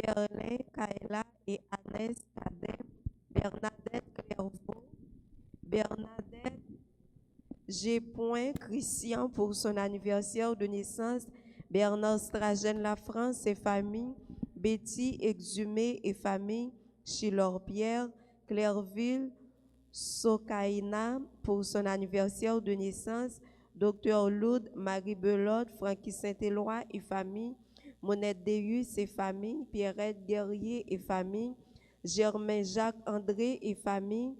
Berlin, Kayla et Agnès Cadet, Bernadette Clairvaux, Bernadette G. Christian pour son anniversaire de naissance, Bernard Stragène La France et famille, Betty Exhumé et famille, Chilor Pierre, Clairville, Sokaina pour son anniversaire de naissance, Dr Loud, Marie Belote, Francky Saint-Éloi et famille, Monette Deus et famille, Pierrette Guerrier et famille, Germain Jacques André et famille,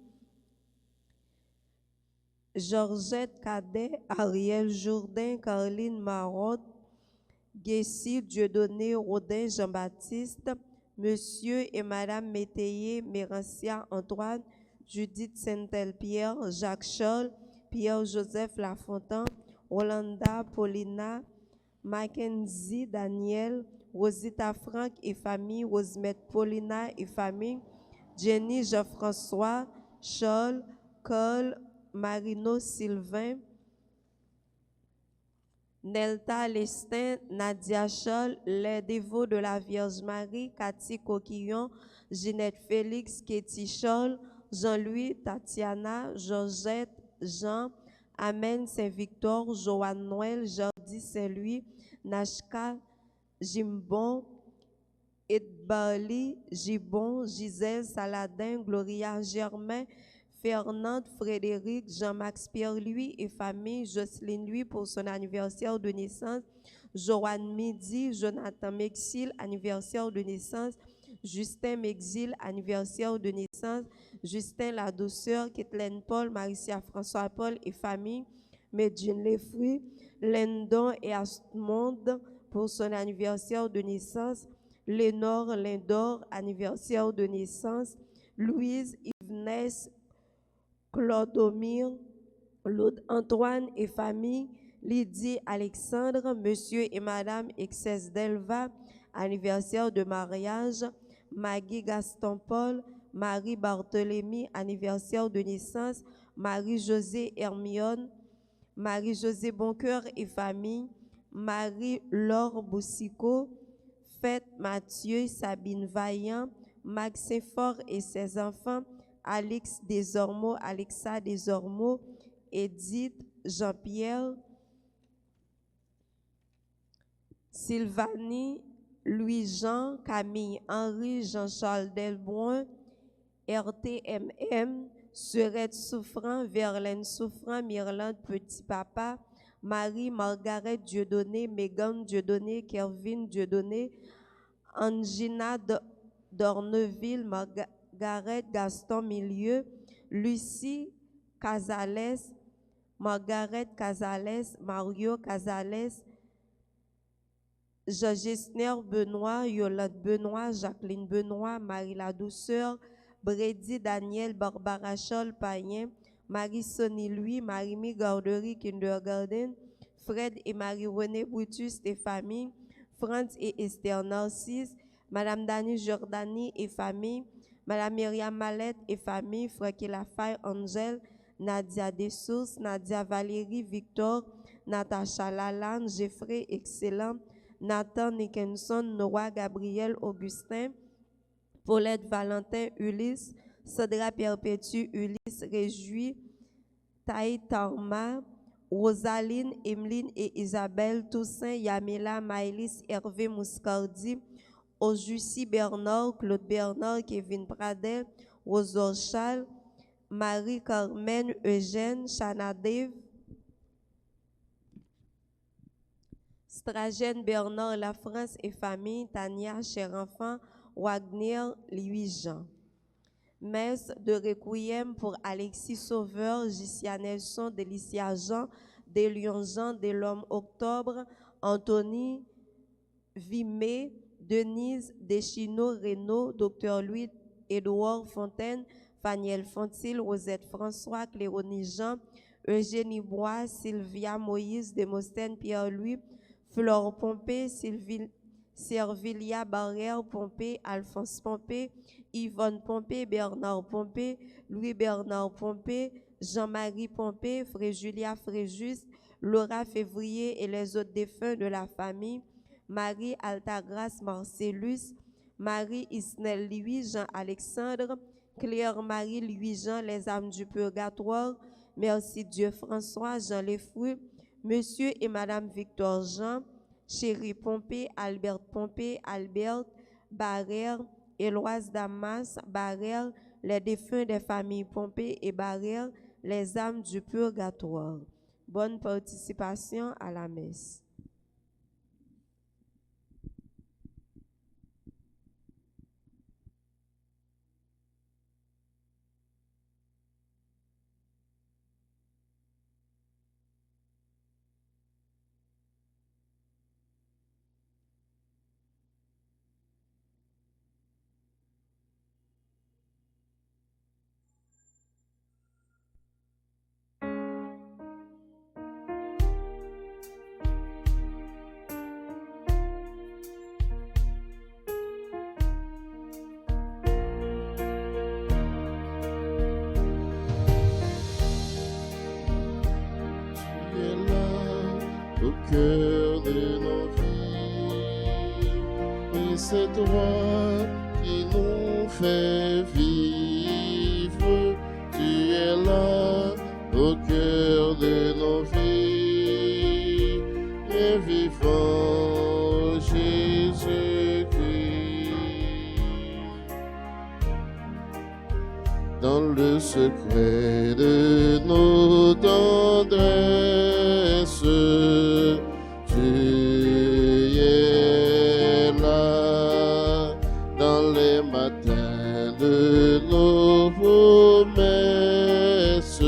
Georgette Cadet, Ariel Jourdain, Caroline Marotte, Guessy Dieudonné Rodin Jean-Baptiste, Monsieur et Madame Métayer Mérancia Antoine, Judith Saint-Pierre, Jacques Scholl, Pierre-Joseph Lafontaine, Rolanda Paulina, Mackenzie Daniel, Rosita Franck et famille, Rosemette Paulina et famille, Jenny Jean-François, Scholl, Cole, Marino Sylvain, Nelta Lestin, Nadia Scholl, les dévots de la Vierge Marie, Cathy Coquillon, Ginette Félix, Katie Scholl, Jean-Louis, Tatiana, Georgette, Jean, Amen Saint-Victor, Joanne Noël, Jordi Saint-Louis, Nashka, Jimbon, Edbarly, Gibon, Gisèle Saladin, Gloria Germain, Fernande, Frédéric, Jean-Max Pierre-Louis et famille, Jocelyne Louis pour son anniversaire de naissance, Joanne Midi, Jonathan Mexil, anniversaire de naissance, Justin Mexil, anniversaire de naissance, Justin La Douceur, Kathleen Paul, Maricia François Paul et famille, Medjine Lefruit, Lendon et Astmonde pour son anniversaire de naissance, Lénore Lindor, anniversaire de naissance, Louise Yves Clodomir, Claude Antoine et famille, Lydie Alexandre, Monsieur et Madame Excès Delva, anniversaire de mariage, Maggie Gaston Paul, Marie Barthélémy, anniversaire de naissance, Marie-Josée Hermione, Marie-Josée Boncoeur et famille, Marie-Laure Boussico, Fête Mathieu, Sabine Vaillant, Maxime Fort et ses enfants, Alix Desormeaux, Alexa Desormeaux, Edith, Jean-Pierre, Sylvanie, Louis-Jean, Camille Henri, Jean-Charles Delbrun, RTMM, Serette Souffrant, Verlaine Souffrant, Myrlande Petit Papa, Marie Margaret Dieudonné, Megan Dieudonné, Kervin Dieudonné, Angina Dorneville, Margaret Gaston Milieu, Lucie Casales, Margaret Casales, Mario Casales, Georges Benoît, Yolande Benoît, Jacqueline Benoît, Marie La Douceur, Brady Daniel, Barbara Scholl Payen, Marie-Sonny Louis, Marie-Mi Garderie Kindergarten, Fred et Marie-Renée Brutus et famille, Franz et Esther Narcisse, Madame Dani Jordani et famille, Madame Myriam Mallette et famille, Francky Lafaye Angèle, Nadia Dessources, Nadia Valérie Victor, Natacha Lalande, Jeffrey Excellent, Nathan Nickenson, Noah Gabriel Augustin, Paulette Valentin Ulysse, Sandra Perpétue Ulysse Réjouis, Taï Tarma, Rosaline, Emeline et Isabelle Toussaint, Yamila, Maëlys, Hervé Mouscardi, Ojussi Bernard, Claude Bernard, Kevin Pradel, Rosor Charles, Marie-Carmen Eugène, Chana Dave, Stragène Bernard La France et famille, Tania Cher Enfant, Wagner Louis-Jean. Messe de requiem pour Alexis Sauveur, Gicia Nelson, Délicia Jean, Délion Jean, Delhomme Octobre, Anthony Vimé, Denise Deschino Renaud, Dr Louis Édouard Fontaine, Faniel Fontil, Rosette François, Cléronie Jean, Eugénie Bois, Sylvia Moïse, Démosthène Pierre-Louis, Flore Pompé, Servilia Barrière Pompé, Alphonse Pompé, Yvonne Pompé, Bernard Pompé, Louis-Bernard Pompé, Jean-Marie Pompé, Fréjulia Fréjus, Laura Février et les autres défunts de la famille, Marie Altagrace Marcellus, Marie Isnel Louis Jean Alexandre, Claire Marie Louis Jean Les âmes du purgatoire, Merci Dieu François Jean Lefru, Monsieur et Madame Victor Jean, Chéri Pompé, Albert Pompé, Albert Barrère, Éloise Damas Barrère, les défunts des familles Pompé et Barrère, les âmes du purgatoire. Bonne participation à la messe. Cœur de nos vies, et c'est toi qui nous fais vivre. Tu es là au cœur de nos vies, et vivant Jésus-Christ. Dans le secret de nos tendresses, tu es là. Dans les matins de nos promesses, tu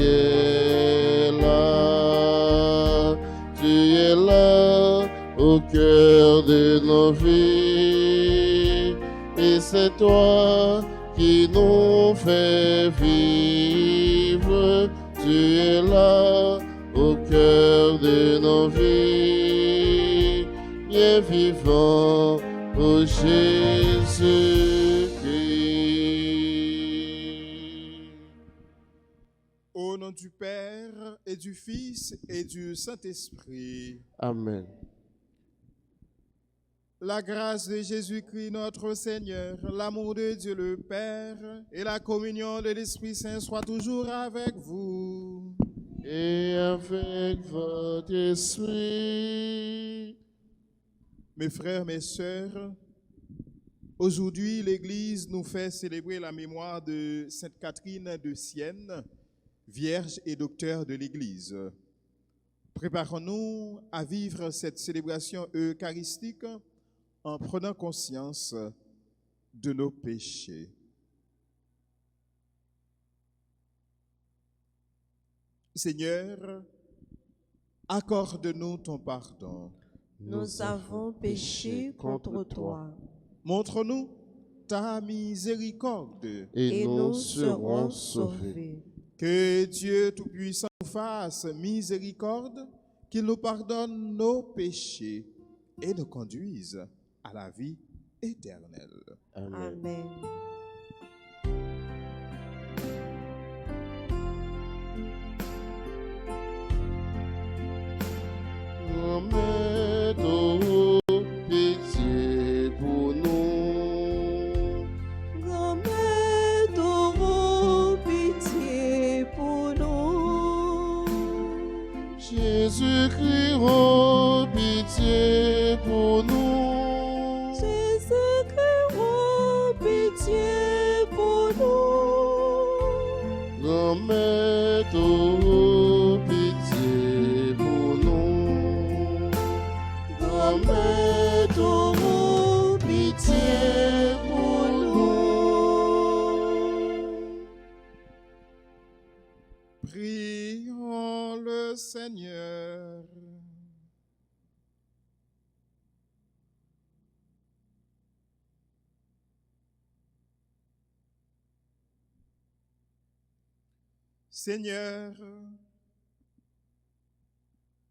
es là. Tu es là au cœur de nos vies, et c'est toi qui nous fais vivre. Tu es là au cœur de nos vies, bien vivant, ô Jésus-Christ. Au nom du Père et du Fils et du Saint-Esprit. Amen. La grâce de Jésus-Christ notre Seigneur, l'amour de Dieu le Père et la communion de l'Esprit Saint soient toujours avec vous. Et avec votre esprit. Mes frères, mes sœurs, aujourd'hui l'Église nous fait célébrer la mémoire de Sainte Catherine de Sienne, Vierge et docteur de l'Église. Préparons-nous à vivre cette célébration eucharistique en prenant conscience de nos péchés. Seigneur, accorde-nous ton pardon. Nous avons péché contre toi. Montre-nous ta miséricorde. Et nous serons sauvés. Que Dieu Tout-Puissant nous fasse miséricorde, qu'il nous pardonne nos péchés et nous conduise à la vie éternelle. Amen. Amen. Grand-mère, pitié pour nous. Grand-mère, pitié pour nous. Jésus-Christ, oh, pitié pour nous. Jésus-Christ, oh, pitié pour nous. Grand-mère, oh, pitié pour nous. Grand-mère, oh, pitié pour nous. Prions le Seigneur. Seigneur,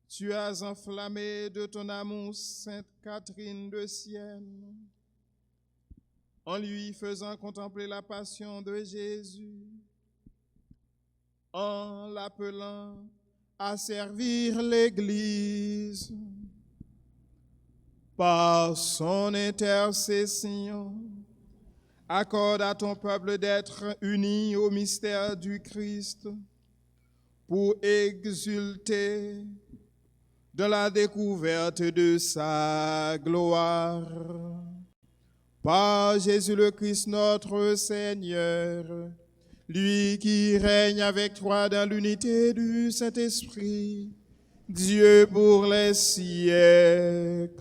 tu as enflammé de ton amour Sainte Catherine de Sienne, en lui faisant contempler la passion de Jésus, en l'appelant à servir l'Église. Par son intercession, accorde à ton peuple d'être uni au mystère du Christ pour exulter dans la découverte de sa gloire. Par Jésus le Christ notre Seigneur, lui qui règne avec toi dans l'unité du Saint-Esprit, Dieu pour les siècles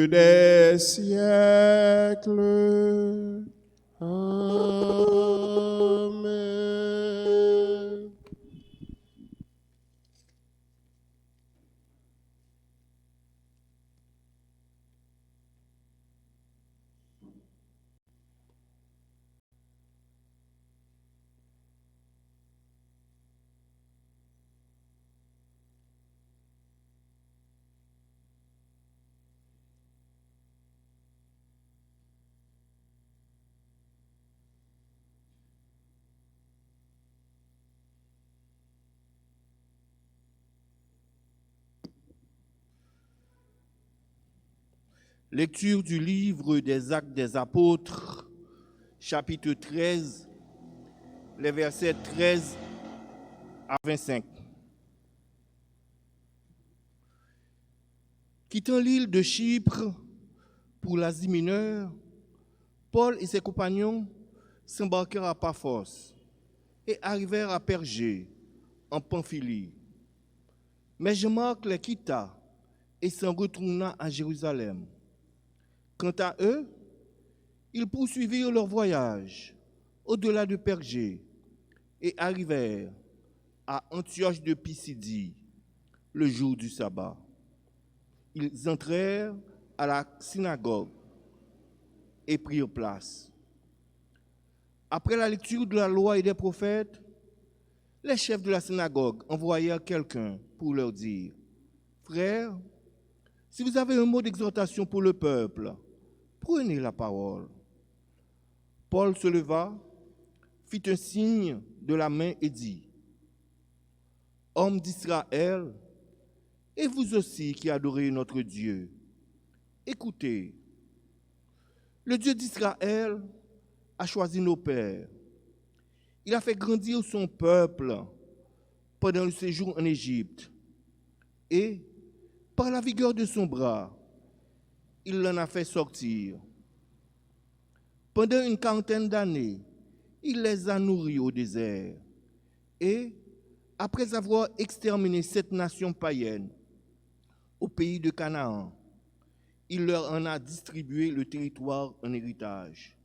des siècles. Amen. Lecture du livre des Actes des Apôtres, chapitre 13, les versets 13 à 25. Quittant l'île de Chypre pour l'Asie mineure, Paul et ses compagnons s'embarquèrent à Paphos et arrivèrent à Pergé, en Pamphylie. Mais Jean-Marc les quitta et s'en retourna à Jérusalem. Quant à eux, ils poursuivirent leur voyage au-delà de Pergé et arrivèrent à Antioche de Pisidie le jour du sabbat. Ils entrèrent à la synagogue et prirent place. Après la lecture de la loi et des prophètes, les chefs de la synagogue envoyèrent quelqu'un pour leur dire : « Frères, si vous avez un mot d'exhortation pour le peuple, prenez la parole. » Paul se leva, fit un signe de la main et dit : « Hommes d'Israël, et vous aussi qui adorez notre Dieu, écoutez. Le Dieu d'Israël a choisi nos pères. Il a fait grandir son peuple pendant le séjour en Égypte et, par la vigueur de son bras, il l'en a fait sortir. Pendant une quarantaine d'années, il les a nourris au désert. Et, après avoir exterminé cette nation païenne au pays de Canaan, il leur en a distribué le territoire en héritage.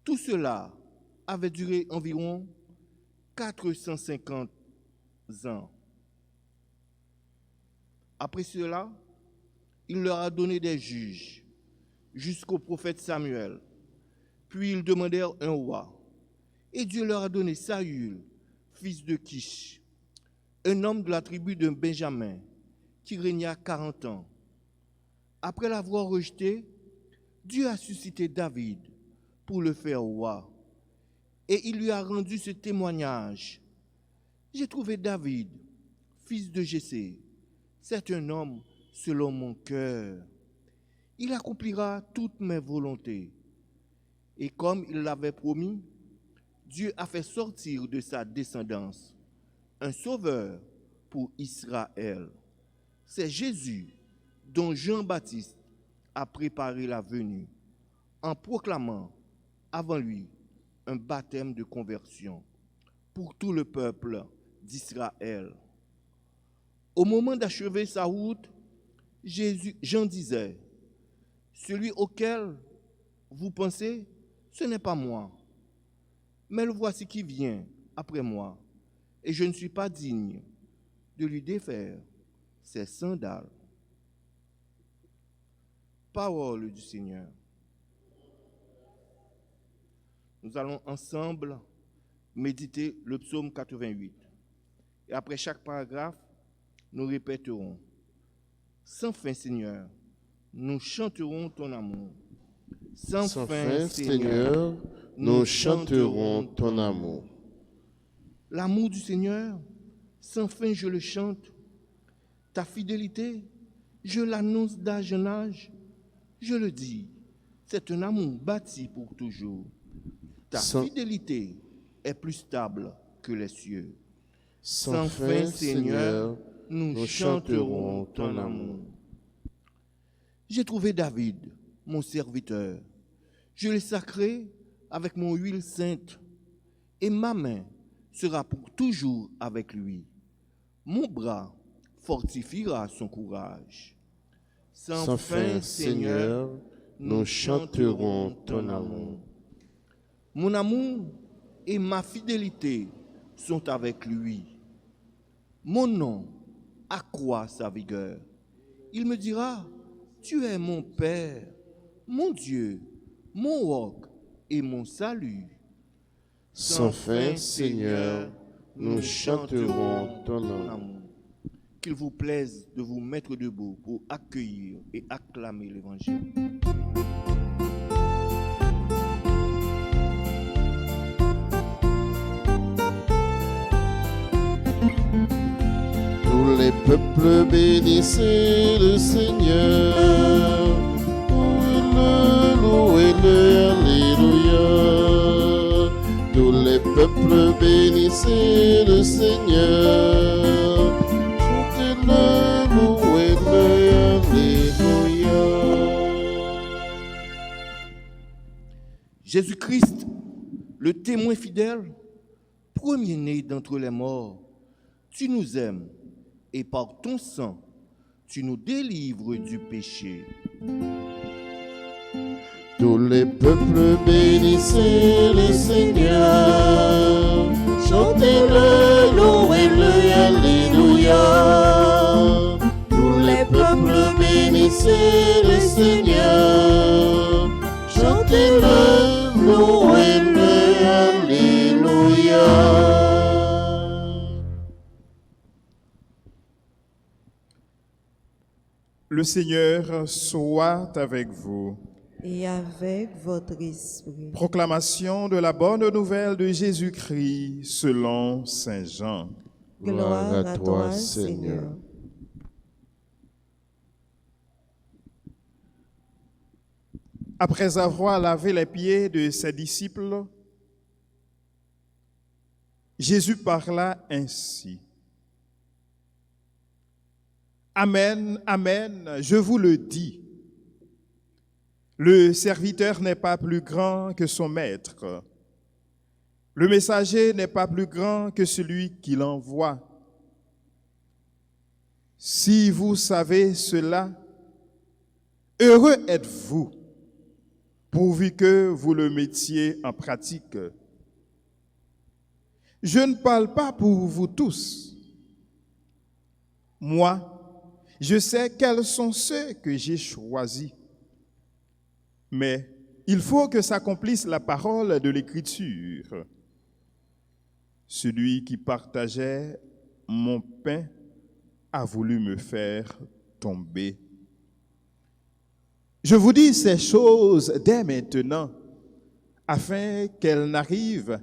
Tout cela avait duré environ 450 ans. Après cela, il leur a donné des juges jusqu'au prophète Samuel. Puis ils demandèrent un roi. Et Dieu leur a donné Saül, fils de Kish, un homme de la tribu de Benjamin, qui régna 40 ans. Après l'avoir rejeté, Dieu a suscité David pour le faire roi. Et il lui a rendu ce témoignage : « J'ai trouvé David, fils de Jessé. C'est un homme selon mon cœur. Il accomplira toutes mes volontés. » Et comme il l'avait promis, Dieu a fait sortir de sa descendance un sauveur pour Israël. C'est Jésus dont Jean-Baptiste a préparé la venue en proclamant avant lui un baptême de conversion pour tout le peuple d'Israël. Au moment d'achever sa route, Jean disait : « Celui auquel vous pensez, ce n'est pas moi, mais le voici qui vient après moi, et je ne suis pas digne de lui défaire ses sandales. » Parole du Seigneur. Nous allons ensemble méditer le psaume 88. Et après chaque paragraphe, nous répéterons : sans fin, Seigneur, nous chanterons ton amour. Sans fin, Seigneur, nous chanterons ton amour. L'amour du Seigneur, sans fin je le chante. Ta fidélité, Je l'annonce d'âge en âge. Je le dis, c'est un amour bâti pour toujours. Ta fidélité est plus stable que les cieux. Sans fin, Seigneur, nous chanterons ton amour. J'ai trouvé David, mon serviteur. Je l'ai sacré avec mon huile sainte, et ma main sera pour toujours avec lui. Mon bras fortifiera son courage. Sans fin, Seigneur, nous chanterons ton amour. Mon amour et ma fidélité sont avec lui. Mon nom accroît sa vigueur. Il me dira, tu es mon Père, mon Dieu, mon roc et mon salut. Sans fin, Seigneur, nous chanterons ton amour. Qu'il vous plaise de vous mettre debout pour accueillir et acclamer l'Évangile. Tous les peuples bénissez le Seigneur. Louez-le, alléluia. Tous les peuples bénissez le Seigneur. Chantez-le, louez-le, alléluia. Jésus-Christ, le témoin fidèle, premier-né d'entre les morts, tu nous aimes et par ton sang, tu nous délivres du péché. Tous les peuples bénissez le Seigneur. Chantez-le, louez-le, alléluia. Tous les peuples bénissez le Seigneur. Chantez-le, louez-le, alléluia. Le Seigneur soit avec vous. Et avec votre esprit. Proclamation de la bonne nouvelle de Jésus-Christ selon Saint Jean. Gloire à toi, Seigneur. Après avoir lavé les pieds de ses disciples, Jésus parla ainsi. Amen, amen, je vous le dis. Le serviteur n'est pas plus grand que son maître. Le messager n'est pas plus grand que celui qui l'envoie. Si vous savez cela, heureux êtes-vous, pourvu que vous le mettiez en pratique. Je ne parle pas pour vous tous. Moi, je sais quels sont ceux que j'ai choisis. Mais il faut que s'accomplisse la parole de l'Écriture. Celui qui partageait mon pain a voulu me faire tomber. Je vous dis ces choses dès maintenant, avant qu'elles n'arrivent.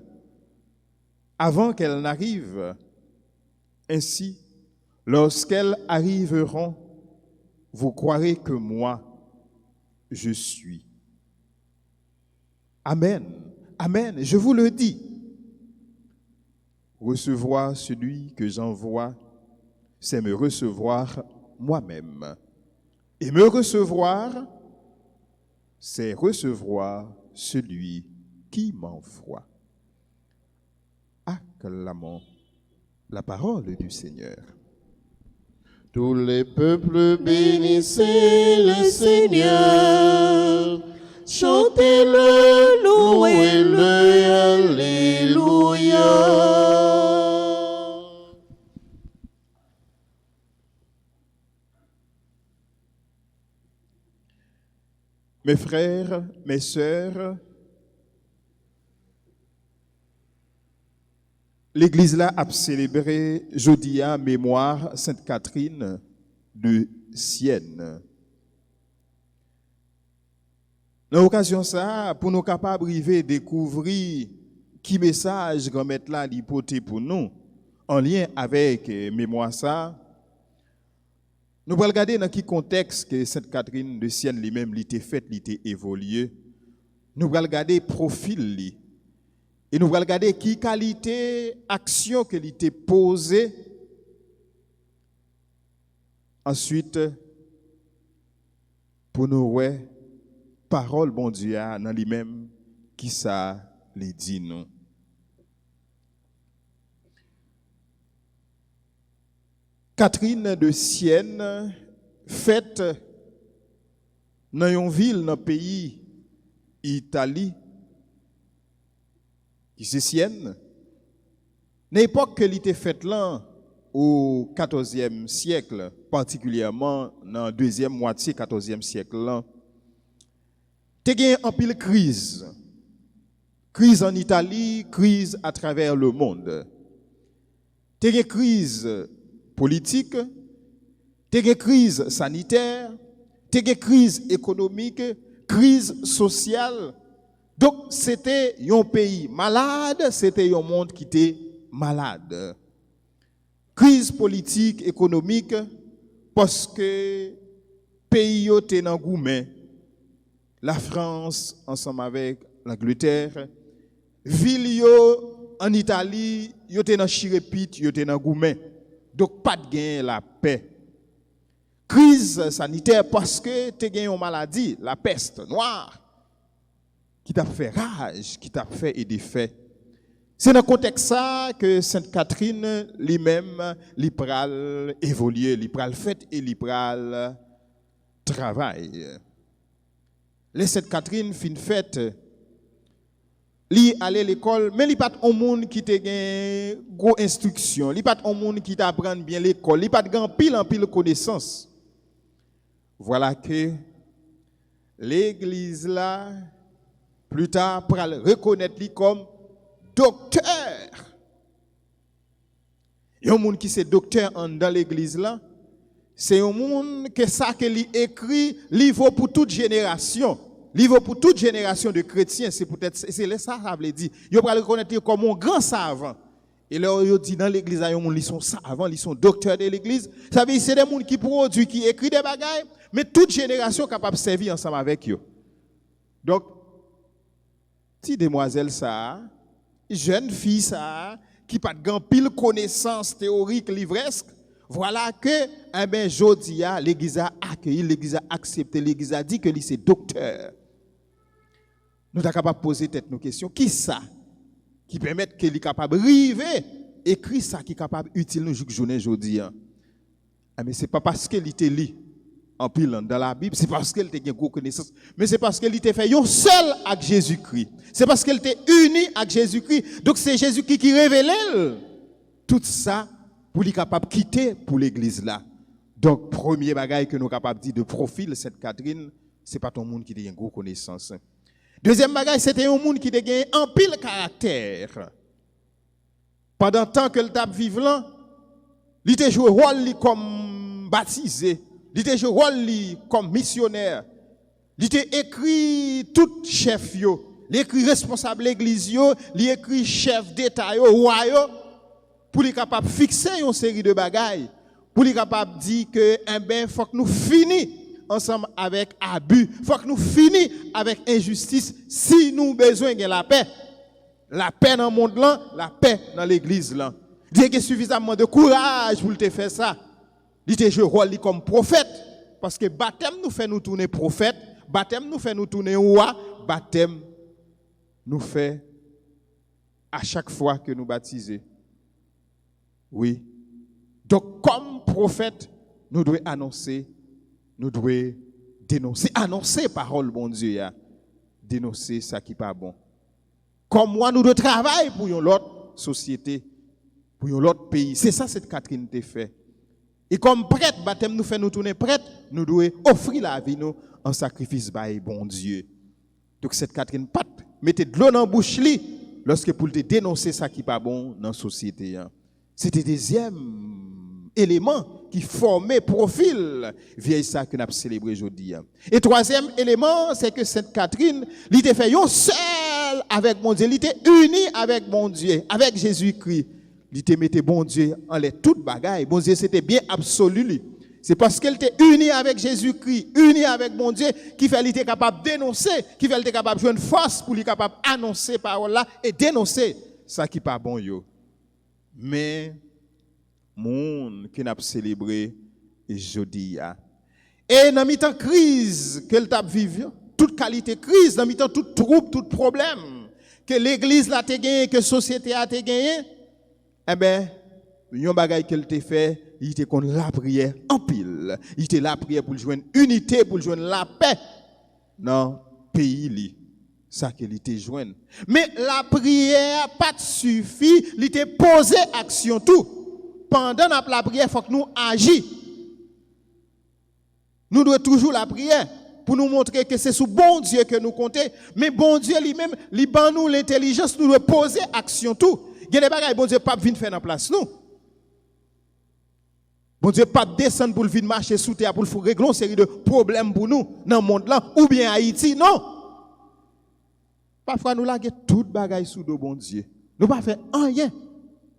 Ainsi, lorsqu'elles arriveront, vous croirez que moi, je suis. Amen, amen, je vous le dis. Recevoir celui que j'envoie, c'est me recevoir moi-même. Et me recevoir, c'est recevoir celui qui m'envoie. Acclamons la parole du Seigneur. Tous les peuples bénissez le Seigneur. Chantez-le, louez-le, alléluia. Mes frères, mes sœurs, l'Église là a célébré jeudi à mémoire Sainte Catherine de Sienne. Dans l'occasion ça, pour nous capables de découvrir qui message qu'on met là l'hypothèse pour nous, en lien avec mémoire ça, Nous allons regarder dans quel contexte que Sainte Catherine de Sienne lui-même l'était faite, l'était évolué. Nous allons regarder le profil li. Et nous allons regarder qui qualité, action que l'était posée. Ensuite, pour nous ouais, parole bon Dieu dans lui-même qui ça les dit nous. Catherine de Sienne, faite dans une ville dans le pays Italie, qui c'est Sienne. L'époque que l'était faite là, au XIVe siècle, particulièrement dans la deuxième moitié 14e siècle là, t'es gagné en pile crise. Crise en Italie, crise à travers le monde. T'es gagné crise politique, t'es gagné crise sanitaire, t'es gagné crise économique, crise sociale. Donc c'était un pays malade, c'était un monde qui était malade. Crise politique, économique, parce que pays était dans goumen. La France ensemble avec l'Angleterre, ville en Italie, yo était dans chirépite, yo était dans goumen. Donc pas de gain la paix. Crise sanitaire parce que tu as gagné une maladie, la peste noire, qui t'a fait rage, qui t'a fait et des faits. C'est dans le contexte ça que Sainte Catherine lui-même, lui pral évoluer, lui pral fait et lui pral travail. Les Sainte Catherine fin fête, li aller à l'école, mais li pas un monde qui te gen gros instruction, li pas un monde qui t'apprend bien l'école, li pas grand pile en pile connaissance. Voilà que l'église là plus tard pral reconnaître lui comme docteur. Il y a un monde qui c'est docteur dans l'église là, c'est un monde que ça que lui écrit, livre pour toute génération. Livre pour toute génération de chrétiens, c'est peut-être c'est ça veut dire. Ils pral reconnaître comme un grand savant. Et là ils dit dans l'église il y a un monde ils sont savants, ils sont docteurs de l'église. Ça veut dire c'est des monde qui produit, qui écrit des bagailles, mais toute génération capable de servir ensemble avec eux. Donc petite demoiselle ça, jeune fille ça, qui pas de grand pile connaissance théorique livresque, voilà que jodi a l'église a accueilli, l'église a accepté, l'église a dit que lui c'est docteur. Nous sommes capables de poser nos questions. Qui ça qui permet que lui capable de river écrit ça qui est capable utile nous journée jodi a. Mais c'est pas parce qu'il était li en pile dans la Bible, c'est parce qu'elle était une connaissance, mais c'est parce qu'elle était fait un seul avec Jésus-Christ. C'est parce qu'elle était unie avec Jésus-Christ. Donc c'est Jésus-Christ qui révèle tout ça pour lui capable de quitter pour l'église là. Donc premier bagage que nous capable de dire de profil cette Catherine, c'est pas ton monde qui a une grosse connaissance. Deuxième bagage, c'était un monde qui a gagné en pile caractère. Pendant tant que le tape vivant, il était joué rôle comme baptisé. Il était joué rôle comme missionnaire. Il était écrit tout chef yo, il écrit responsable l'église yo, il écrit chef d'état yo, roi yo, pour lui capable fixer une série de bagailles, pour lui capable dire que faut que nous finissions ensemble avec abus, faut que nous finissions avec injustice si nous besoin de la paix. La paix dans le monde là, la paix dans l'église là. Il y a suffisamment de courage pour te faire ça. Il te joue rôle comme prophète. Parce que baptême nous fait nous tourner prophète, baptême nous fait nous tourner roi, baptême nous fait à chaque fois que nous baptisons. Oui. Donc comme prophète, nous devons annoncer, nous devons dénoncer, annoncer parole bon Dieu, dénoncer ça qui n'est pas bon. Comme moi, nous devons travailler pour une autre société, pour un autre pays. C'est ça cette Catherine te fait. Et comme prêtre, baptême nous fait nous tourner prêtre, nous devons offrir la vie nous en sacrifice par bon Dieu. Donc cette Catherine pat mettez de l'eau dans la bouche li lorsque pour te dénoncer ça qui n'est pas bon dans la société. C'était le deuxième élément qui formait profil vieille ça que nous avons célébré aujourd'hui. Et troisième élément, c'est que Sainte Catherine, elle était fait seul avec mon Dieu, elle était unie avec mon Dieu, avec Jésus-Christ. Il te mettait bon Dieu en les toutes bagailles. Bon Dieu, c'était bien absolu. C'est parce qu'elle était unie avec Jésus-Christ, unie avec mon Dieu, qui fait qu'elle était capable de dénoncer, qui fait qu'elle était capable de jouer une force pour lui capable d'annoncer parole là et dénoncer ça qui pas bon yo. Mais monde qui n'a pas célébré jeudi a. Et dans mi-temps crise qu'elle t'a vivre, toute qualité crise, dans mi-temps tout trouble, tout problème que l'église l'a te gagné, que la société a te gagné, eh ben, yon bagay qu'elle te fait, il était contre la prière en pile. Il était la prière pour joindre unité, pour joindre la paix dans le pays li. Ça qu'elle était joindre. Mais la prière pas suffit, il était posé action tout. Pendant la prière, il faut que nous agissions. Nous devons toujours la prière pour nous montrer que c'est sous bon Dieu que nous comptons. Mais bon Dieu lui-même, il ban nous l'intelligence, nous devons poser action tout. Il y a des bagages, bon Dieu pas venir faire en place nous. Bon Dieu pas descendre pour venir marcher sous terre pour régler une série de problèmes pour nous dans le monde là ou bien Haïti, non. Parfois nous laguer tout bagaille sous de bon Dieu. Nous pas faire rien.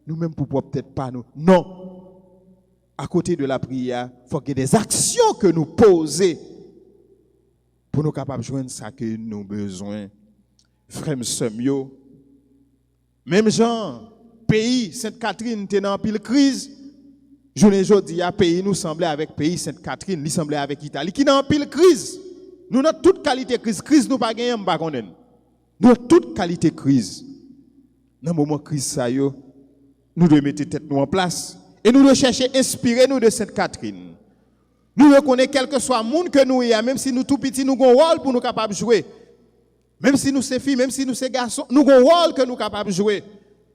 Nous même pour peut-être pas nous. Non. À côté de la prière, il faut qu'il y ait des actions que nous posons pour nous capables de joindre ça que nous avons besoin. Frère Semio, même genre, pays Sainte-Catherine était dans pile crise. Je ne dis pas, pays nous semblait avec pays Sainte-Catherine, il semblait avec l'Italie, qui dans pile crise. Nous avons toute qualité crise. Crise nous pas gagner, pas connaître. Nous avons toute qualité crise. Dans le moment de crise, nous devons mettre tête nous en place. Et nous devons chercher à inspirer nous de Sainte-Catherine. Nous reconnaissons quel que soit le monde que nous y a, même si nous tout petits, nous avons un rôle pour nous capables de jouer. Même si nous sommes filles, même si nous sommes garçons, nous avons un rôle que nous sommes capables de jouer.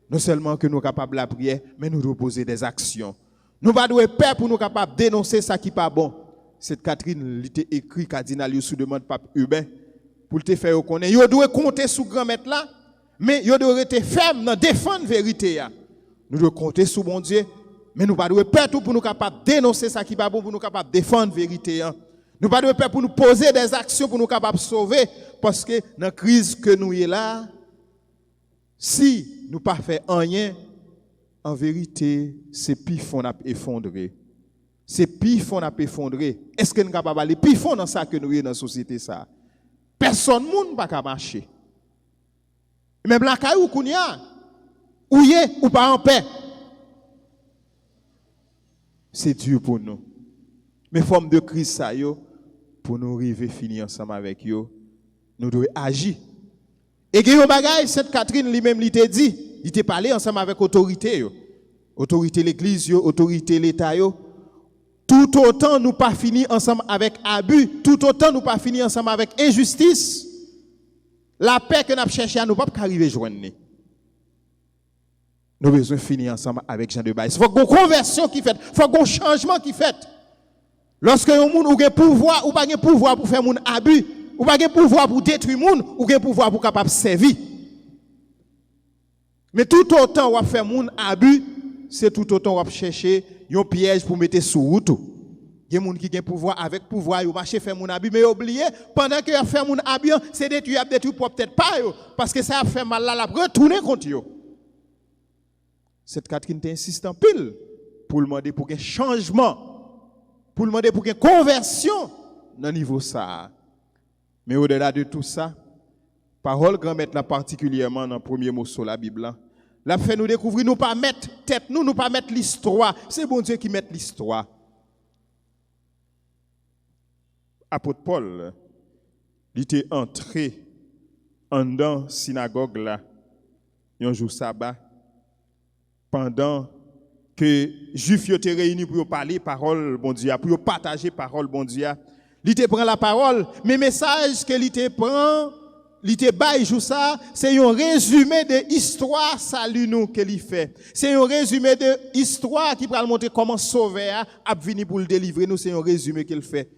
Non seulement que nous sommes capables de la prière, mais nous devons poser des actions. Nous ne devons pas peur pour nous capables de dénoncer ça qui n'est pas bon. Cette Catherine, elle a écrit cardinal sous demande pape Hubert pour te faire reconnaître. Vous devez compter sur grand-maître là, mais vous devez être ferme dans défendre la vérité. Nous devons compter sur mon Dieu, mais nous ne devons pas tout pour nous capables de dénoncer ça qui n'est pas bon, pour nous capables de défendre la vérité. Nous ne devons pas pour nous poser des actions pour nous capables de sauver, parce que dans la crise que nous sommes là, si nous ne faisons pas rien, en vérité, c'est pire qu'on a effondré. C'est pire qu'on a effondré. Est-ce que nous sommes capables d'aller pire fond dans ça que nous sommes dans la société ça? Personne ne peut pas marcher. Même la caillou qu'on y a, ou y est ou pas en paix. C'est dur pour nous. Mais forme de crise ça yo, pour nous arriver finir ensemble avec yo, nous devons agir. Et que yo bagay, cette Catherine lui-même lui t'a dit, il t'a parlé ensemble avec autorité yo. Autorité l'église yo, autorité l'état yo. Tout autant nous pas fini ensemble avec abus, tout autant nous pas fini ensemble avec injustice. La paix que nous avons cherché à nous pas arriver joindre. Nous avons besoin de finir ensemble avec Jean de Baïs. Il faut qu'il y ait une conversion qui fait, il faut qu'il y ait un changement qui fait. Lorsque un monde a un pouvoir, ou pas un pouvoir pour faire un abus, ou pas un pouvoir pour détruire un monde, ou un pouvoir pour capable servir. Mais tout autant on va faire un abus, c'est tout autant on va chercher un piège pour mettre sous route. Il y a des gens qui ont pouvoir avec pouvoir, ils marchent faire mon abus, mais oubliez, pendant que vous faites mon abus, c'est détruire peut-être pas, parce que ça a fait mal là, la retourner contre eux. Cette Catherine t'insiste en pile pour demander pour un changement, pour demander pour une conversion dans le niveau ça. Mais au-delà de tout ça, parole grand-maître là particulièrement dans le premier mot sur la Bible, la fait nous découvrir, nous pas mettre tête, nous pas mettre l'histoire. C'est bon Dieu qui met l'histoire. Apôtre Paul, il était entré en dans la synagogue là, un jour sabbat, pendant que les Juifs étaient réunis pour parler parole bon Dieu, pour partager parole bon Dieu. Il te prend la parole, mais message que il te prend, il te baille jour ça, c'est un résumé de l'histoire salut nous que il fait. C'est un résumé de l'histoire qui va montrer comment sauver a venir pour le délivrer nous, c'est un résumé qu'il fait.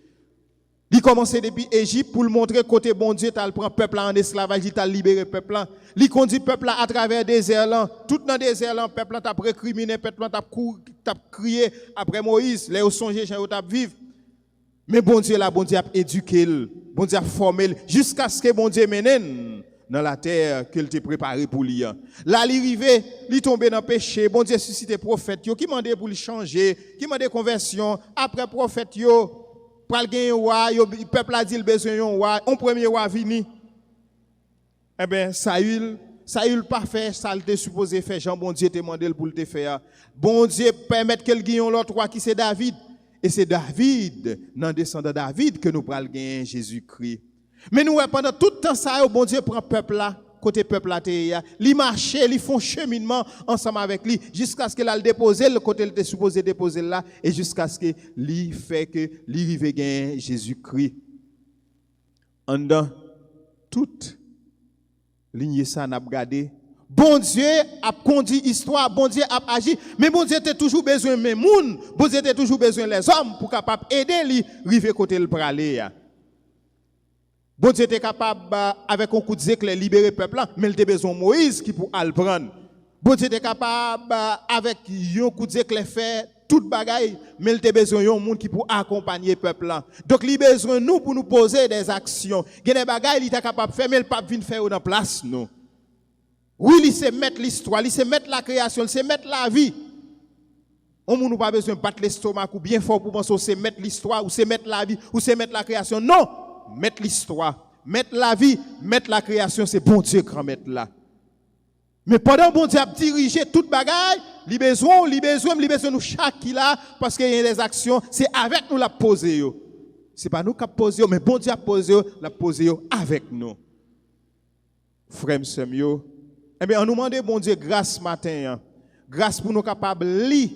Il commence depuis Égypte pour le montrer côté bon Dieu, il prend peuple en esclavage, il a libéré peuple. Il conduit peuple à travers des désert. Tout dans le désert, le peuple a récriminé, peuple a crié après Moïse, les songé, j'ai à vivre. Mais bon Dieu a éduqué, bon Dieu a formé, jusqu'à ce que bon Dieu mène dans la terre qu'il t'a préparé pour lui. Là, il arrivé, il tombé dans le péché. Bon Dieu suscité prophète qui demandé pour lui changer, qui demandé conversion. Après prophète pour le gagner roi, le peuple a dit le besoin d'un roi, un premier roi vini. Eh bien, Saül pas fait ça il était supposé faire. Jean bon Dieu t'a demandé pour le faire. Bon Dieu permettre qu'il gagne l'autre roi qui c'est David. Et c'est David, dans descendant de David que nous prenons gagner Jésus-Christ. Mais nous, pendant tout le temps, ça, bon Dieu prend peuple là, côté peuple là, il marche, il font cheminement ensemble avec lui, jusqu'à ce qu'il a le déposé, le côté il était supposé déposer là, et jusqu'à ce qu'il fait que lui arrive gagner Jésus-Christ. En dans toute ligne ça n'a regardé. Bon Dieu a conduit l'histoire, bon Dieu a agi, mais bon Dieu a toujours besoin de moun, bon Dieu a toujours besoin les hommes pour capable aider lui river côté le praler. Bon Dieu était capable avec un coup de zéclé libérer le peuple mais il a besoin de Moïse qui pour le prendre. Bon Dieu était capable avec un coup de zéclé faire toute bagaille mais il a besoin de monde qui pour accompagner le peuple. Donc il a besoin de nous pour nous poser des actions. Il y a des bagailles il est capable de faire mais il pas venir faire dans place nous. Oui, il sait mettre l'histoire, il sait mettre la création, il sait mettre la vie. On n'a pas besoin de battre l'estomac ou bien fort pour penser que c'est mettre l'histoire, ou c'est mettre la vie, ou c'est mettre la création. Non! Mettre l'histoire, mettre la vie, mettre la création, c'est bon Dieu qui mettre là. Mais pendant bon Dieu a dirigé toute bagaille, il besoin nous chaque qui là, parce qu'il y a des actions, c'est avec nous la poser. C'est pas nous qui posé, mais bon Dieu a posé, la poser avec nous. Frères, sœurs, eh bien, on nous demande, bon Dieu, grâce matin. Grâce pour nous capables de lire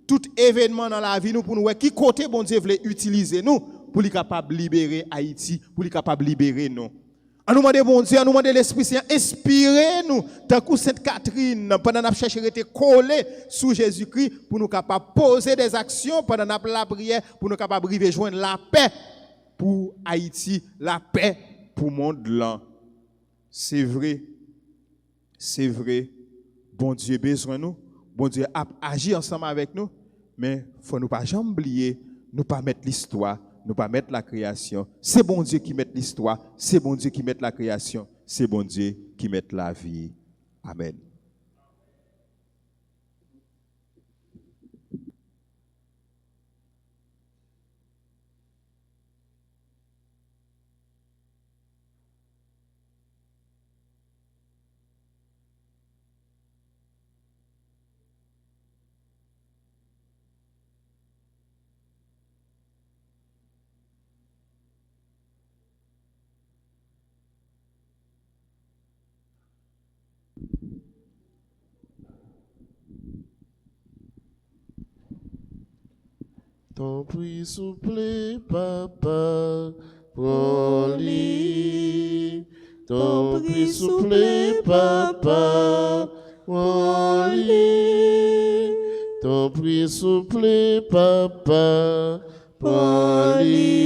tout événement dans la vie, nous, pour nous voir qui côté, bon Dieu, voulait utiliser nous, pour lui capable de libérer Haïti, pour lui capable de libérer nous. On nous demande, bon Dieu, on nous demande l'Esprit Saint, inspirez-nous, tant que Sainte Catherine, pendant que nous cherchons à être collés sous Jésus-Christ, pour nous capables de poser des actions, pendant que nous la prière, pour nous capables de rejoindre la paix pour Haïti, la paix pour le monde là. C'est vrai. C'est vrai, bon Dieu besoin de nous, bon Dieu a agi ensemble avec nous, mais il faut nous pas jamais oublier, nous pas mettre l'histoire, nous pas mettre la création. C'est bon Dieu qui met l'histoire, c'est bon Dieu qui met la création, c'est bon Dieu qui met la vie. Amen. Ton prix souple, papa, prends-lui. Ton prix souple, papa, prends-lui. Ton prix souple, papa, prends-lui.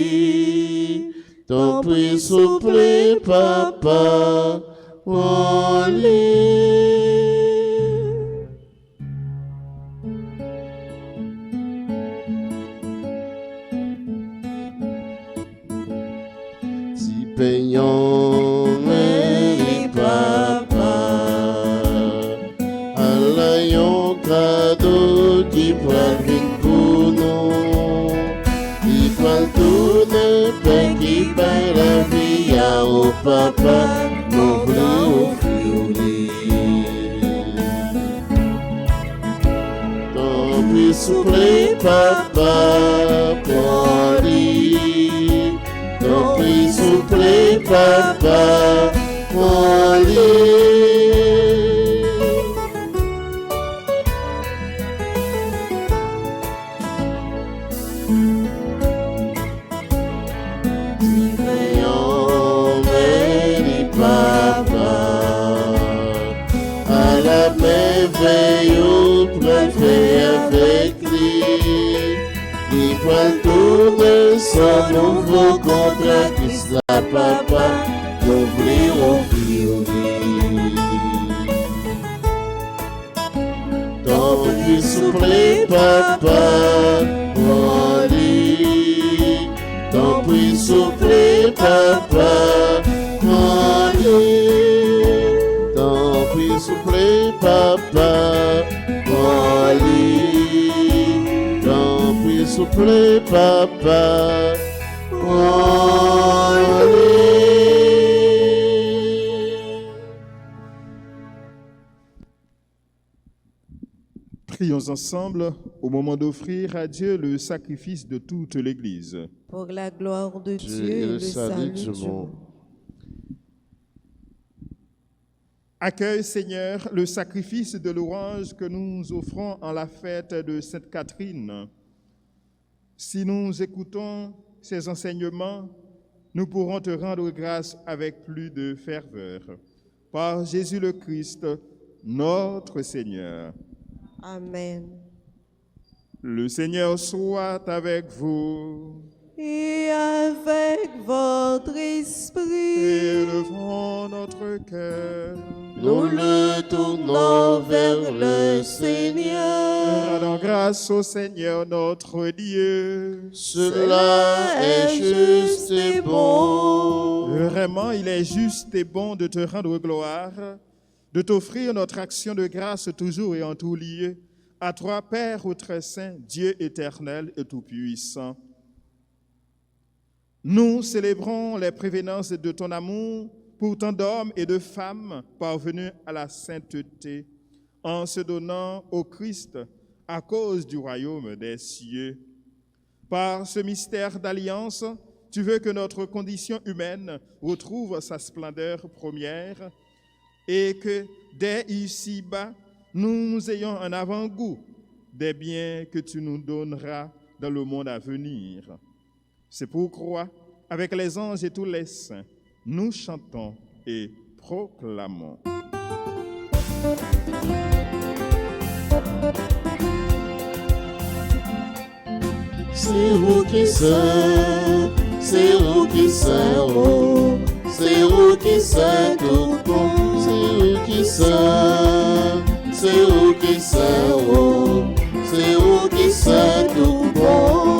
Ton prix souple, papa, prends-lui. Payons les papas, allant cadeau qui prend pour nous, qui prend tout le pain qui paye la vie au papa, mon blanc ton prix souple papa, pour lui. Ton prix souple, papa, mon lit. Voyons, béni, papa, à la merveille, préféré avec lui. Il prend tout de son nouveau contrat qui sera papa, d'ouvrir au violon. Ton prix souple, papa, mon lit. Ton prix souple, papa, mon lit. plaît, papa, prends-lui. Tant pis, s'il vous plaît, papa, prends-lui. Prions ensemble au moment d'offrir à Dieu le sacrifice de toute l'Église. Pour la gloire de Dieu Dieu et et le le salut salut du du monde. monde. Accueille, Seigneur, le sacrifice de louange que nous offrons en la fête de Sainte Catherine. Si nous écoutons ces enseignements, nous pourrons te rendre grâce avec plus de ferveur. Par Jésus le Christ, notre Seigneur. Amen. Le Seigneur soit avec vous. Et avec votre esprit, Élevons notre cœur. Nous le tournons vers le Seigneur. Rendons grâce au Seigneur notre Dieu. Cela est juste et bon. Vraiment, il est juste et bon de te rendre gloire, de t'offrir notre action de grâce toujours et en tout lieu. À toi, Père ô très saint, Dieu éternel et tout-puissant. Nous célébrons les prévenances de ton amour pour tant d'hommes et de femmes parvenus à la sainteté en se donnant au Christ à cause du royaume des cieux. Par ce mystère d'alliance, tu veux que notre condition humaine retrouve sa splendeur première et que dès ici-bas, nous ayons un avant-goût des biens que tu nous donneras dans le monde à venir. C'est pourquoi, avec les anges et tous les saints, nous chantons et proclamons. C'est vous qui saint, c'est vous qui saint, oh, c'est vous qui saint tout bon, c'est vous qui saint, c'est vous qui saint, oh, c'est vous qui saint tout bon.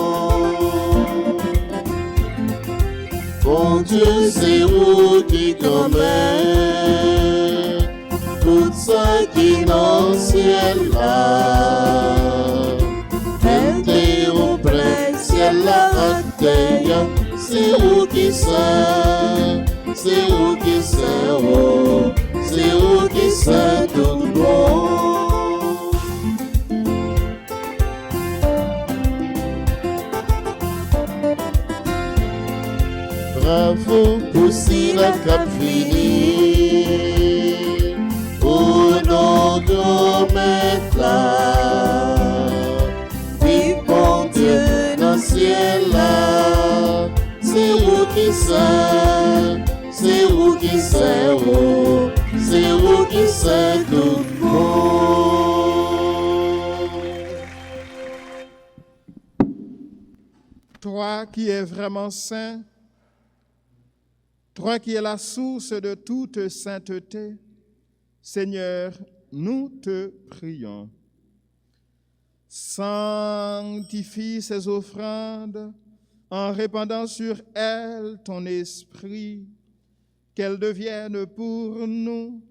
Bon Dieu, c'est vous qui commandez tout ça qui dans le ciel là. Mettez au plein ciel là en terre, c'est vous qui saint, c'est vous qui saint, oh, c'est vous qui saint tout bon. Bravo pour si la cap fini, pour nos grands maîtres là. Vive bon Dieu dans le ciel là, c'est vous qui saint, c'est vous qui saint, oh, c'est vous qui saint tout bon. Toi qui es vraiment saint, toi qui es la source de toute sainteté, Seigneur, nous te prions. Sanctifie ces offrandes en répandant sur elles ton esprit, qu'elles deviennent pour nous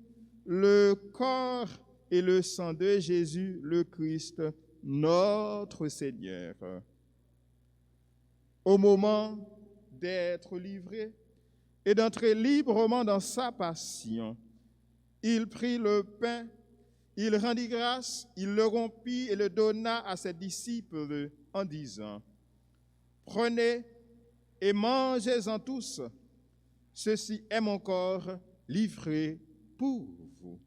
le corps et le sang de Jésus le Christ, notre Seigneur. Au moment d'être livré et d'entrer librement dans sa passion, il prit le pain, il rendit grâce, il le rompit et le donna à ses disciples en disant: Prenez et mangez-en tous, ceci est mon corps livré pour vous.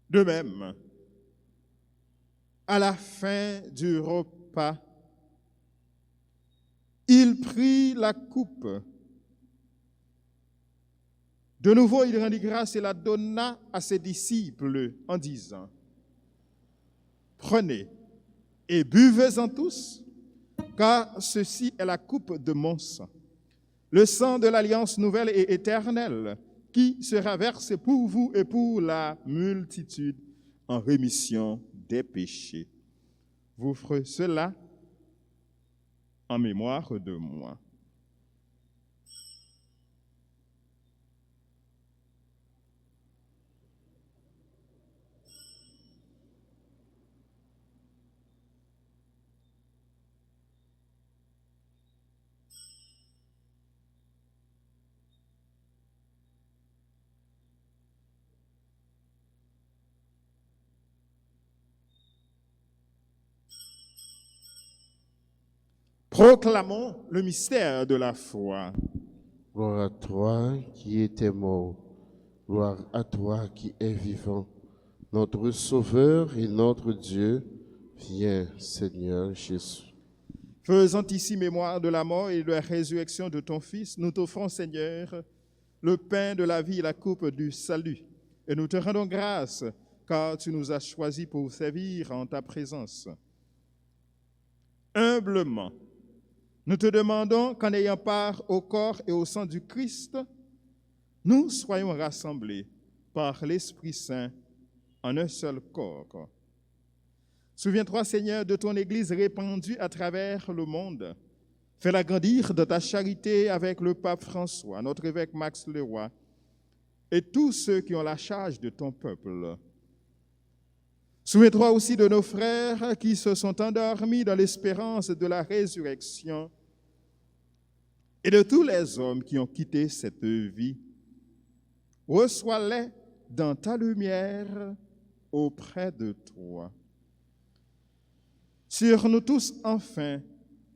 De même, à la fin du repas, il prit la coupe. De nouveau, il rendit grâce et la donna à ses disciples en disant: Prenez et buvez-en tous, car ceci est la coupe de mon sang, le sang de l'alliance nouvelle et éternelle, qui sera versé pour vous et pour la multitude en rémission des péchés. Vous ferez cela en mémoire de moi. Proclamons le mystère de la foi. Gloire à toi qui étais mort, gloire à toi qui es vivant. Notre Sauveur et notre Dieu, viens, Seigneur Jésus. Faisant ici mémoire de la mort et de la résurrection de ton Fils, nous t'offrons, Seigneur, le pain de la vie et la coupe du salut. Et nous te rendons grâce, car tu nous as choisis pour servir en ta présence. Humblement, nous te demandons qu'en ayant part au corps et au sang du Christ, nous soyons rassemblés par l'Esprit Saint en un seul corps. Souviens-toi, Seigneur, de ton Église répandue à travers le monde. Fais-la grandir de ta charité avec le pape François, notre évêque Max Leroy, et tous ceux qui ont la charge de ton peuple. Souviens-toi aussi de nos frères qui se sont endormis dans l'espérance de la résurrection et de tous les hommes qui ont quitté cette vie. Reçois-les dans ta lumière auprès de toi. Sur nous tous, enfin,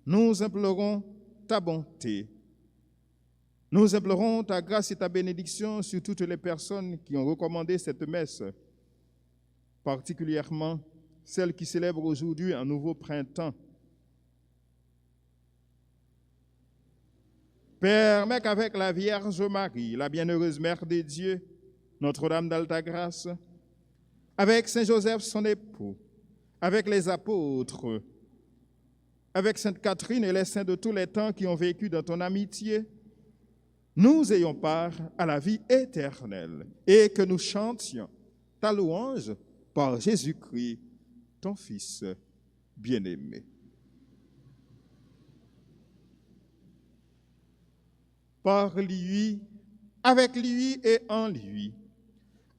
nous implorons ta bonté. Nous implorons ta grâce et ta bénédiction sur toutes les personnes qui ont recommandé cette messe, particulièrement celles qui célèbrent aujourd'hui un nouveau printemps. Permets qu'avec la Vierge Marie, la bienheureuse Mère de Dieu, Notre-Dame d'Alta-Grâce, avec Saint Joseph son époux, avec les apôtres, avec Sainte Catherine et les saints de tous les temps qui ont vécu dans ton amitié, nous ayons part à la vie éternelle et que nous chantions ta louange par Jésus-Christ, ton Fils bien-aimé. Par lui, avec lui et en lui,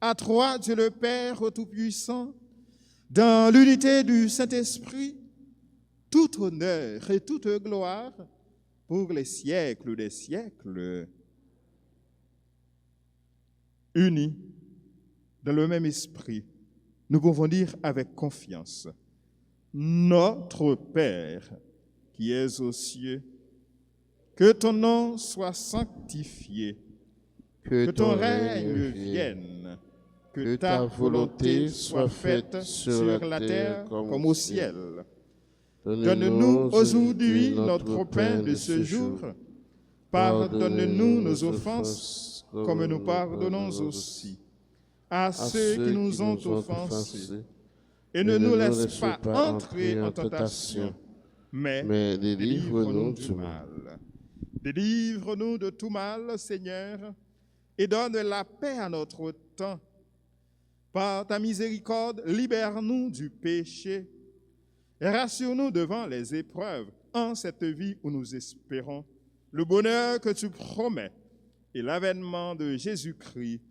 à toi, Dieu le Père Tout-Puissant, dans l'unité du Saint-Esprit, tout honneur et toute gloire pour les siècles des siècles. Unis dans le même esprit, nous pouvons dire avec confiance, Notre Père qui es aux cieux, que ton nom soit sanctifié, que ton règne vienne, que ta volonté soit faite sur la terre comme au ciel. Donne-nous aujourd'hui notre pain de ce jour. Pardonne-nous nos offenses, comme nous pardonnons aussi à ceux qui nous ont offensés. Et ne nous laisse pas entrer en tentation, mais délivre-nous du mal. Délivre-nous de tout mal, Seigneur, et donne la paix à notre temps. Par ta miséricorde, libère-nous du péché et rassure-nous devant les épreuves en cette vie où nous espérons le bonheur que tu promets et l'avènement de Jésus-Christ,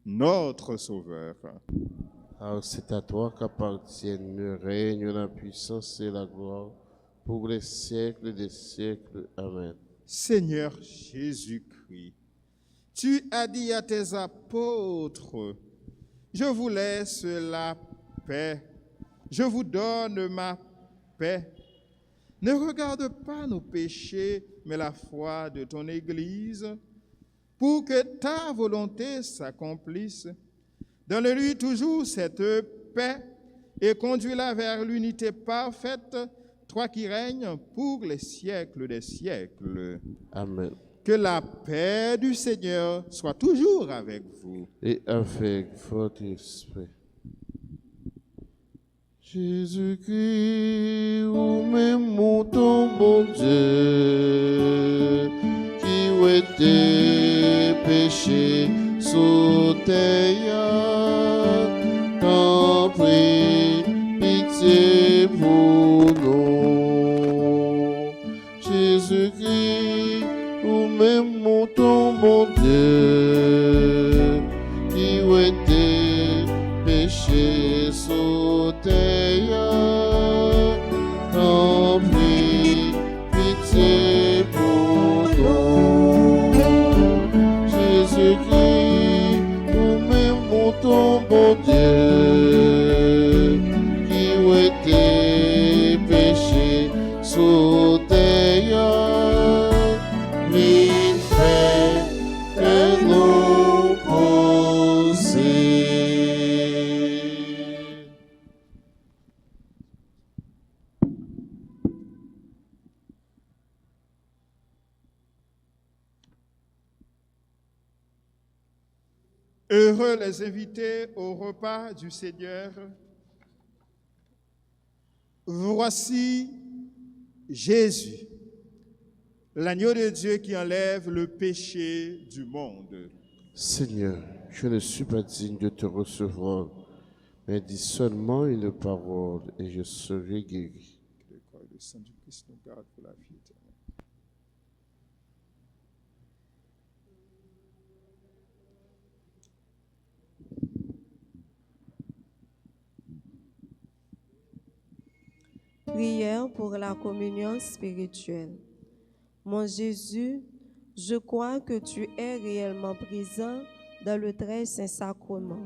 notre Sauveur. Alors c'est à toi qu'appartiennent le règne, la puissance et la gloire pour les siècles des siècles. Amen. Seigneur Jésus-Christ, tu as dit à tes apôtres, je vous laisse la paix, je vous donne ma paix. Ne regarde pas nos péchés, mais la foi de ton Église, pour que ta volonté s'accomplisse. Donne-lui toujours cette paix et conduis-la vers l'unité parfaite, toi qui règnes pour les siècles des siècles. Amen. Que la paix du Seigneur soit toujours avec vous. Et avec votre esprit. Jésus-Christ, ou même ton bon Dieu, qui ouait tes péchés sous terre, t'en prie, pitié pour nous. Jésus-Christ, ou même ton bon Dieu, qui ouait tes péchés sous terre, t'en prie, pitié pour nous. Jésus-Christ, nous-mêmes ton bon Dieu, qui ouait tes péchés sous terre, vite fait nous poser. Heureux les invités au repas du Seigneur. Voici Jésus, l'agneau de Dieu qui enlève le péché du monde. Seigneur, je ne suis pas digne de te recevoir, mais dis seulement une parole et je serai guéri. Que le corps et le sang du Christ nous garde pour la vie éternelle. Prière pour la communion spirituelle. Mon Jésus, je crois que tu es réellement présent dans le très saint sacrement.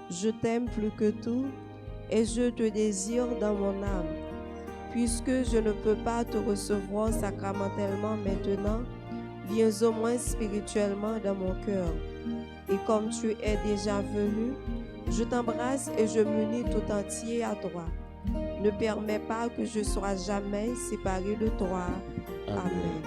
Je t'aime plus que tout et je te désire dans mon âme. Puisque je ne peux pas te recevoir sacramentellement maintenant, viens au moins spirituellement dans mon cœur. Et comme tu es déjà venu, je t'embrasse et je m'unis tout entier à toi. Ne permets pas que je sois jamais séparé de toi. Amen.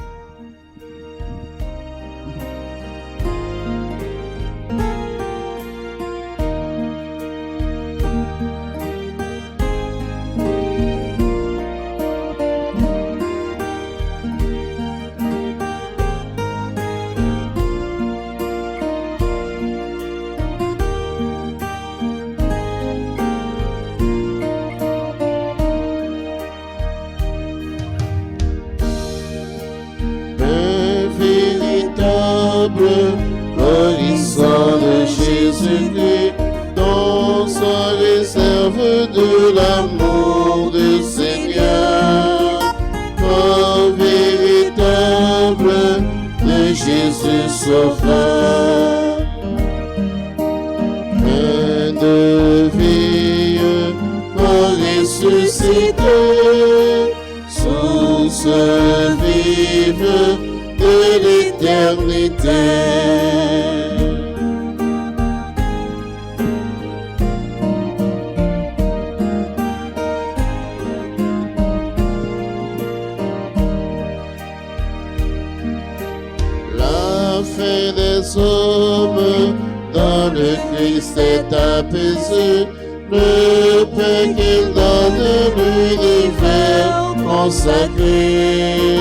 Connaissant de Jésus-Christ, dans sa réserve de l'amour du Seigneur, un véritable de Jésus sauveur, un de vie ressuscité, source vive de l'éternité. La fin des hommes dans le Christ est apaisée, le paix qu'il donne l'univers consacré.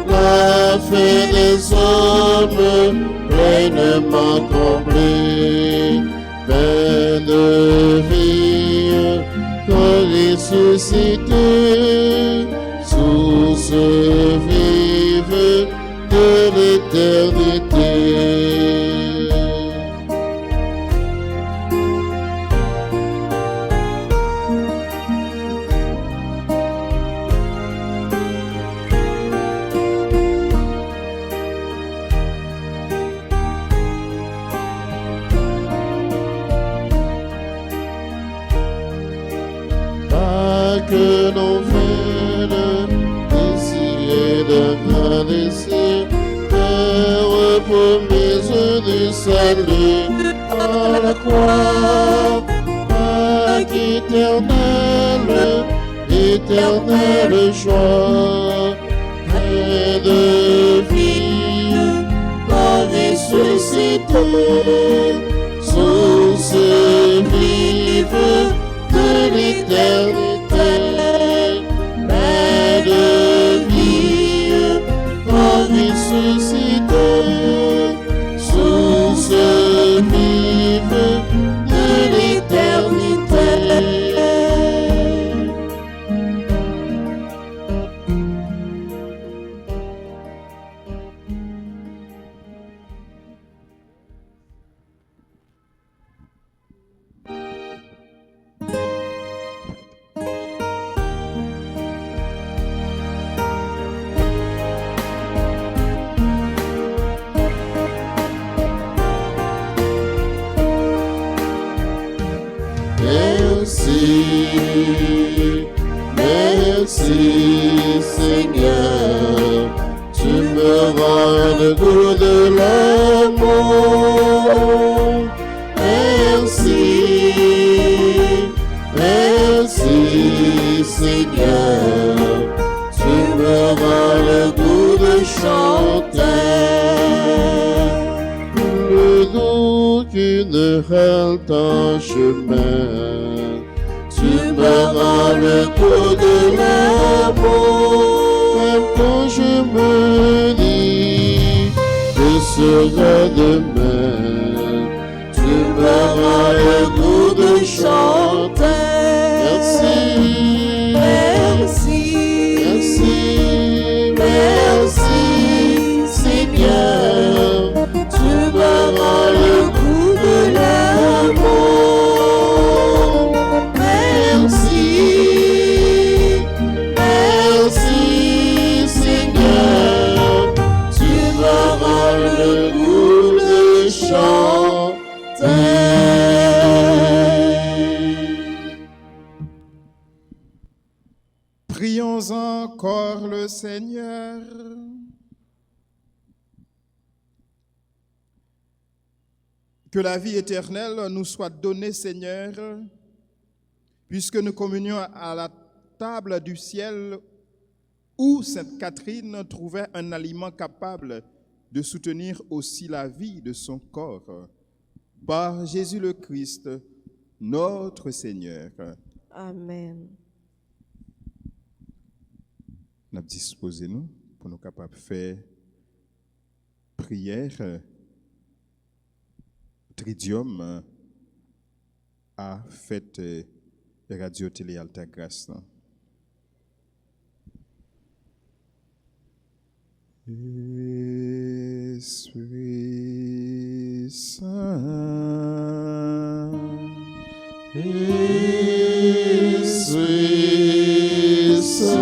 La fin des hommes pleinement comblée, paix de vie ressuscité, source vive de l'éternité. Que l'on veut désirer d'un grand désir, faire promesse du salut à la croix, Pâques éternelle, éternelle joie, paix de vie, corps ressuscité, source vive de l'éternité. Merci, merci Seigneur, tu me rends le goût de l'amour. Merci, merci Seigneur, tu me rends le goût de chanter. Le goût qu'une halte en chemin, tu me rends le goût de l'amour. Même quand je me dis que sera demain, tu me rends le goût de chanter. Merci, Merci, merci, merci Seigneur, tu me rends le goût de l'amour. Merci, merci Seigneur, tu me rends le goût de chanter. Prions encore le Seigneur. Que la vie éternelle nous soit donnée, Seigneur, puisque nous communions à la table du ciel où Sainte Catherine trouvait un aliment capable de soutenir aussi la vie de son corps. Par Jésus le Christ, notre Seigneur. Amen. Nous disposons-nous pour nous capables de faire prière Tridium à fête Radio Télé Alta Grâce. Esprit Saint, Esprit Saint,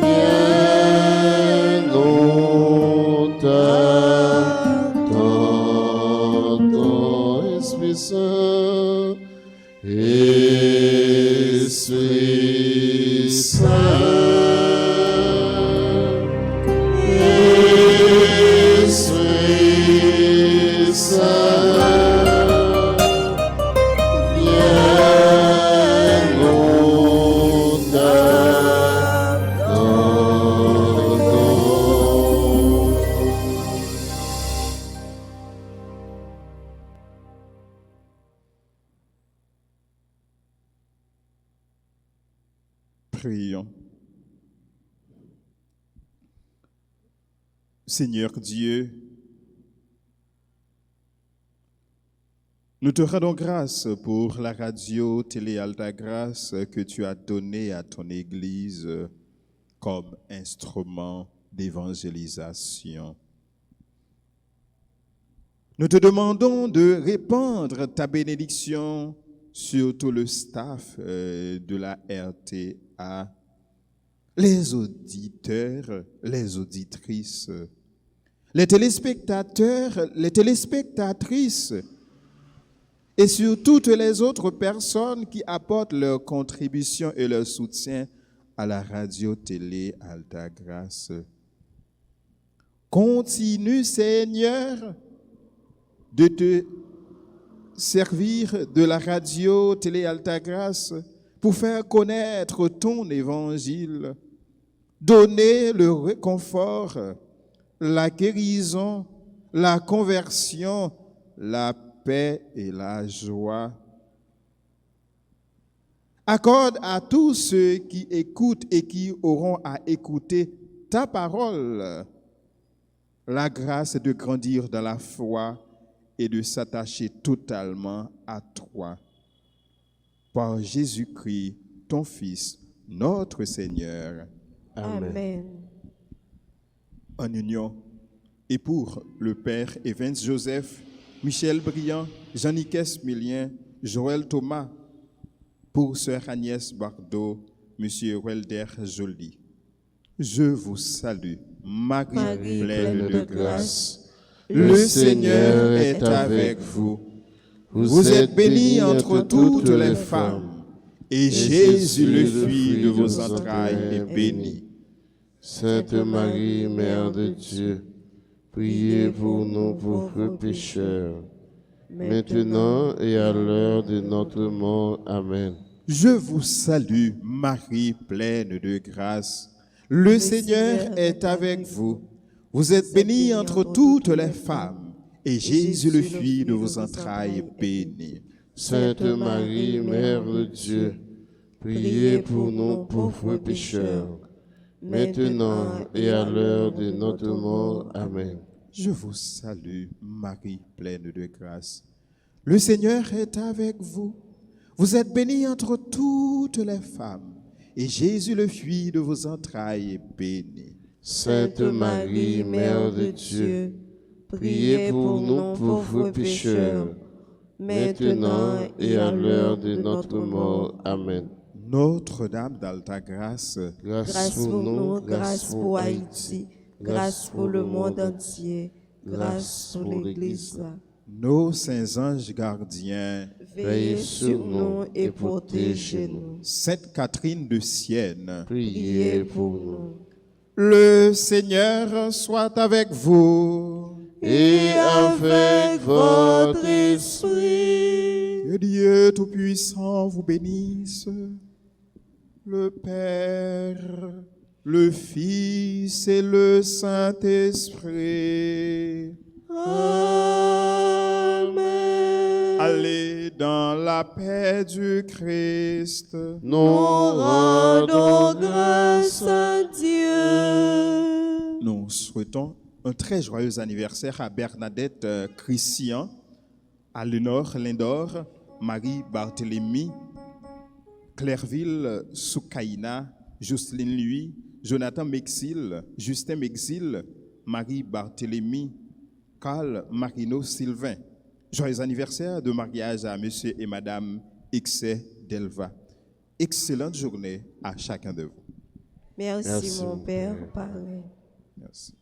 viens nous t'attendons. Esprit Saint, Esprit Saint, Esprit Saint, viens nous t'attendons. Prions. Seigneur Dieu, nous te rendons grâce pour la radio Télé Alta Grâce que tu as donnée à ton Église comme instrument d'évangélisation. Nous te demandons de répandre ta bénédiction sur tout le staff de la RTA, les auditeurs, les auditrices, les téléspectateurs, les téléspectatrices et sur toutes les autres personnes qui apportent leur contribution et leur soutien à la radio-télé Alta Grâce. Continue, Seigneur, de te servir de la radio-télé Alta Grâce pour faire connaître ton évangile, donner le réconfort, la guérison, la conversion, la paix et la joie. Accorde à tous ceux qui écoutent et qui auront à écouter ta parole la grâce de grandir dans la foi et de s'attacher totalement à toi. Par Jésus-Christ, ton Fils, notre Seigneur. Amen. En union et pour le Père Evans Joseph, Michel Briand, Jean-Niques Millien, Joël Thomas, pour Sœur Agnès Bardot, Monsieur Welder Joly. Je vous salue, Marie pleine de grâce. Le Seigneur est avec vous. Vous êtes bénie entre toutes les femmes, et Jésus, le fruit de vos entrailles, est béni. Sainte Marie, Mère de Dieu, priez pour nous pauvres pécheurs, maintenant et à l'heure de notre mort. Amen. Je vous salue, Marie, pleine de grâce. Le Seigneur est avec vous. Vous êtes bénie entre toutes les femmes, et Jésus, le fruit de vos entrailles, est béni. Sainte Marie, Mère de Dieu, priez pour nous pauvres pécheurs, maintenant et à l'heure de notre mort. Amen. Je vous salue, Marie, pleine de grâce. Le Seigneur est avec vous. Vous êtes bénie entre toutes les femmes, et Jésus, le fruit de vos entrailles, est béni. Sainte Marie, Mère de Dieu, priez pour nous pauvres pécheurs, maintenant et à l'heure de notre mort. Amen. Notre-Dame d'Alta Grâce, Grâce pour nous, grâce pour Haïti, grâce pour le monde entier, grâce pour l'Église. nos saints anges gardiens, Veillez sur nous et protégez-nous. Sainte Catherine de Sienne, Priez pour nous. le Seigneur soit avec vous. Et avec votre esprit. Que Dieu Tout-Puissant vous bénisse, le Père, le Fils et le Saint-Esprit. Amen. Allez dans la paix du Christ. Nous rendons grâce à Dieu. Nous souhaitons un très joyeux anniversaire à Bernadette Christian, à Lénore Lindor, Marie Barthélemy, Clairville Soukaina, Jocelyne Louis, Jonathan Mexil, Justin Mexil, Marie Barthélemy, Carl Marino Sylvain. Joyeux anniversaire de mariage à Monsieur et Madame Ixé Delva. Excellente journée à chacun de vous. Merci, mon Père. Pareil. Merci.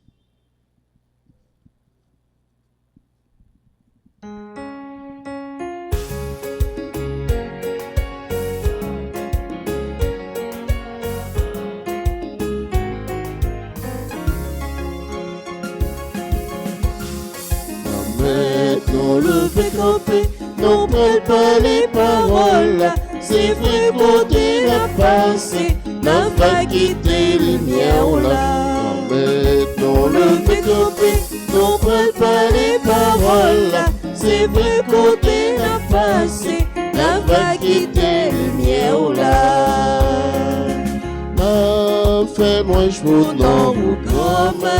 Nous lever camper, nous prêtons les paroles. C'est vrai côté la passé, n'a pas quitté lumière là. Nous lever camper, nous prêtons les paroles. C'est vrai côté la passé, n'a pas quitté lumière là. Fais-moi jouer dans mon grand-mère.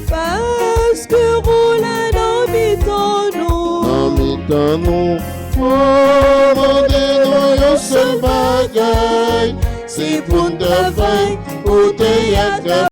Parce que roule dans nous, oh, rendez-nous un seul bagaille, c'est pour ta veille, ou te